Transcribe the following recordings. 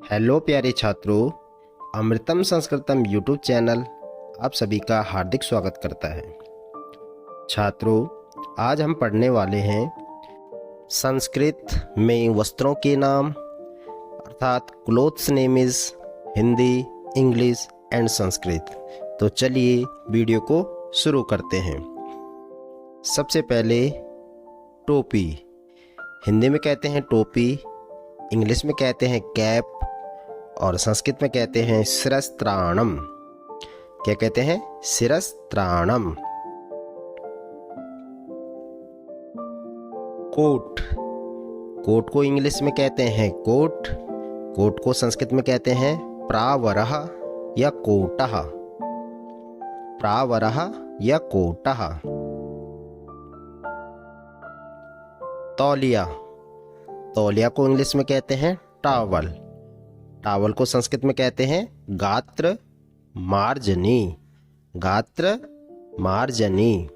Hello प्यारे छात्रों, अमृतम संस्कृतम यूट्यूब चैनल आप सभी का हार्दिक स्वागत करता है। छात्रों, आज हम पढ़ने वाले हैं संस्कृत में वस्त्रों के नाम अर्थात clothes name is Hindi, English and Sanskrit. तो चलिए वीडियो को शुरू करते हैं। सबसे पहले टोपी। हिंदी में कहते हैं टोपी, इंग्लिश में कहते हैं कैप और संस्कृत में कहते हैं शिरस्त्राणम। क्या कहते हैं? शिरस्त्राणम। कोट। कोट को इंग्लिश में कहते हैं कोट। कोट को संस्कृत में कहते हैं प्रावरः या कोटः। प्रावरः या कोटः। तौलिया। तौलिया को इंग्लिश में कहते हैं टॉवल। टॉवल को संस्कृत में कहते हैं गात्र मार्जनी। गात्र मार्जनी।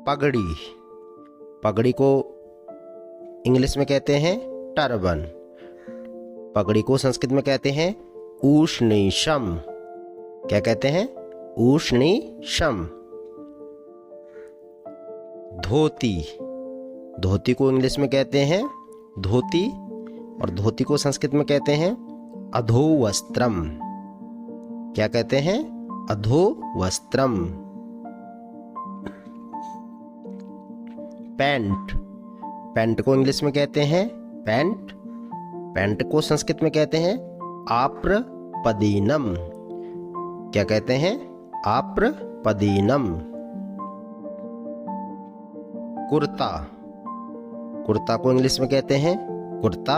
पगड़ी। पगड़ी को इंग्लिश में कहते हैं टर्बन। पगड़ी को संस्कृत में कहते हैं उष्णीषम। क्या कहते हैं? उष्णीषम। धोती। धोती को इंग्लिश में कहते हैं धोती और धोती को संस्कृत में कहते हैं अधोवस्त्रम। क्या कहते हैं? अधोवस्त्रम। पैंट। पैंट को इंग्लिश में कहते हैं पैंट। पैंट को संस्कृत में कहते हैं आप्रपदीनम। क्या कहते हैं? आप्रपदीनम। कुर्ता। कुर्ता को इंग्लिश में कहते हैं कुर्ता।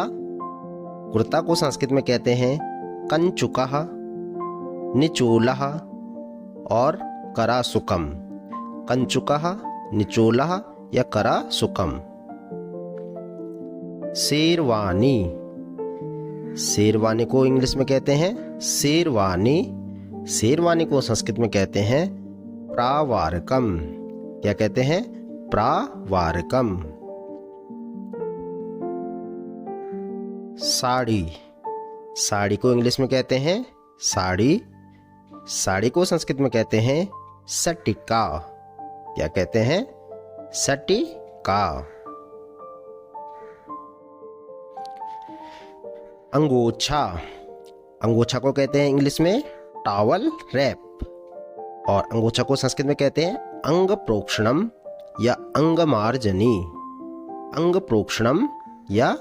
कुर्ता को संस्कृत में कहते हैं कंचुकः, निचोलः और करासुकम। कंचुकः, निचोलः या करासुकम। शेरवानी। शेरवानी को इंग्लिश में कहते हैं शेरवानी। शेरवानी को संस्कृत में कहते हैं प्रावारकम। क्या कहते हैं? प्रावारकम। साड़ी। साड़ी को इंग्लिश में कहते हैं साड़ी। साड़ी को संस्कृत में कहते हैं सटिका। क्या कहते हैं? सटिका। अंगोछा। अंगोछा को कहते हैं इंग्लिश में टॉवल रैप और अंगोछा को संस्कृत में कहते हैं अंग प्रोक्षणम या अंगमार्जनी। अंग प्रोक्षणम या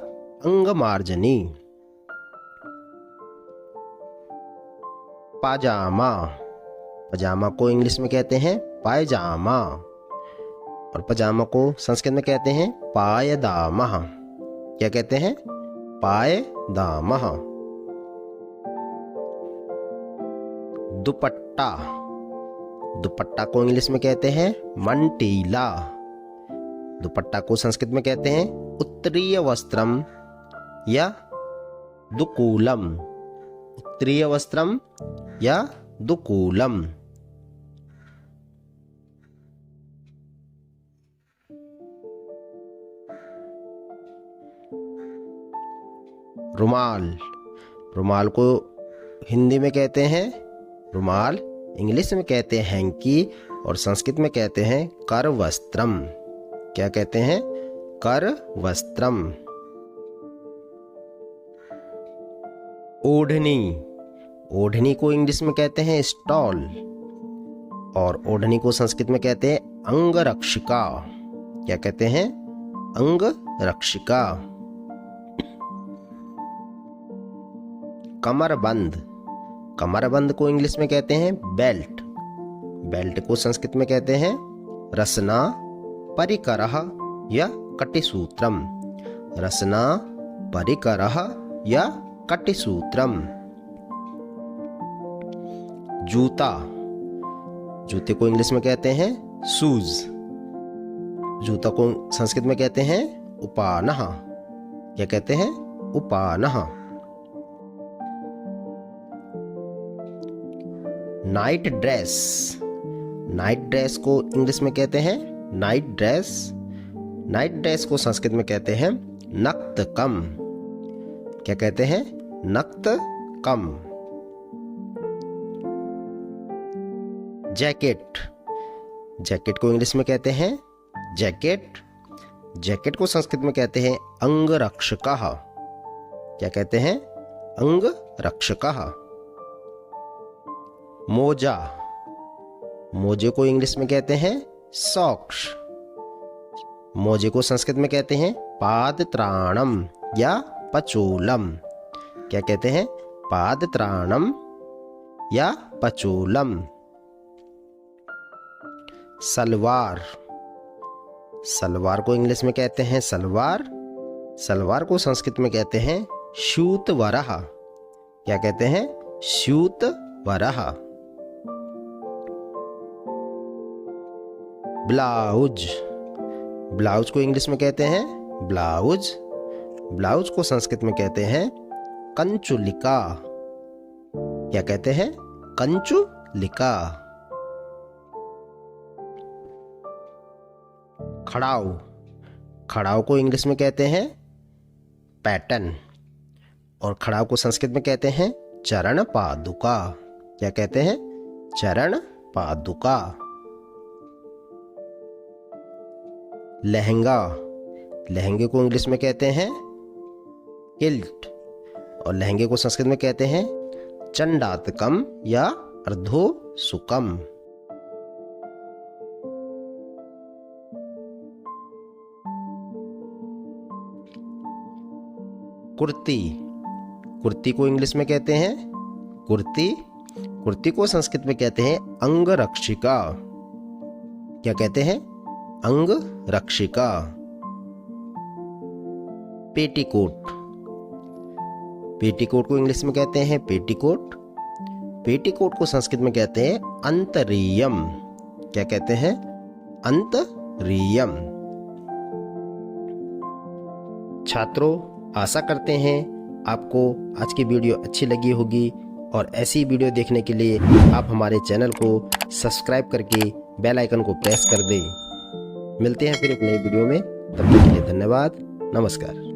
अंगमार्जनी। पाजामा। पजामा को इंग्लिश में कहते हैं पायजामा और पजामा को संस्कृत में कहते हैं पायदामः। क्या कहते हैं? पायदामः। दुपट्टा। दुपट्टा को इंग्लिश में कहते हैं मंटीला। दुपट्टा को संस्कृत में कहते हैं उत्तरीय वस्त्रम या दुकूलम। उत्तरीय वस्त्रम या दुकूलम। रुमाल। रुमाल को हिंदी में कहते हैं रुमाल, इंग्लिश में कहते हैं हैंकी और संस्कृत में कहते हैं करवस्त्रम। क्या कहते हैं? करवस्त्रम। ओढ़नी। ओढ़नी को इंग्लिश में कहते हैं स्टॉल और ओढ़नी को संस्कृत में कहते हैं अंगरक्षिका। क्या कहते हैं? अंगरक्षिका। कमरबंद। कमरबंद को इंग्लिश में कहते हैं बेल्ट। बेल्ट को संस्कृत में कहते हैं रसना परिकरः या कटिसूत्रम। रसना परिकरः या कटिसूत्रम। जूता। जूते को इंग्लिश में कहते हैं शूज। जूता को संस्कृत में कहते हैं उपानः। क्या कहते हैं? उपानः। Night dress. नाइट ड्रेस को इंग्लिश में कहते हैं नाइट ड्रेस। नाइट ड्रेस को संस्कृत में कहते हैं नक्त कम। क्या कहते हैं? नक्त कम। जैकेट, जैकेट को इंग्लिश में कहते हैं जैकेट। जैकेट को संस्कृत में कहते हैं अंगरक्षकः। क्या कहते हैं? अंगरक्षकः। मोजा, मोजे को इंग्लिश में कहते हैं सॉक्स। मोजे को संस्कृत में कहते हैं पादत्राणम या पचोलम। क्या कहते हैं? पादत्राणम या पचोलम। सलवार, सलवार को इंग्लिश में कहते हैं सलवार। सलवार को संस्कृत में कहते हैं शूतवरः। क्या कहते हैं? शूतवरः। ब्लाउज, ब्लाउज को इंग्लिश में कहते हैं ब्लाउज। ब्लाउज को संस्कृत में कहते हैं कंचुलिका। क्या कहते हैं? कंचुलिका। खड़ाऊ, खड़ाऊ को इंग्लिश में कहते हैं पैटर्न और खड़ाऊ को संस्कृत में कहते हैं चरण पादुका। क्या कहते हैं? चरण पादुका। लहंगा, लहंगे को इंग्लिश में कहते हैं किल्ट और लहंगे को संस्कृत में कहते हैं चंडातकम या अर्धोसुकम। कुर्ती, कुर्ती को इंग्लिश में कहते हैं कुर्ती। कुर्ती को संस्कृत में कहते हैं अंगरक्षिका। क्या कहते हैं? अंगरक्षिका। पेटीकोट, पेटीकोट को इंग्लिश में कहते हैं पेटीकोट। पेटीकोट को संस्कृत में कहते हैं अंतरीयम। क्या कहते हैं? अंतरीयम। छात्रों, आशा करते हैं आपको आज की वीडियो अच्छी लगी होगी और ऐसी वीडियो देखने के लिए आप हमारे चैनल को सब्सक्राइब करके बेल आइकन को प्रेस कर दें। मिलते हैं फिर एक नई वीडियो में, तब तक के लिए धन्यवाद। नमस्कार।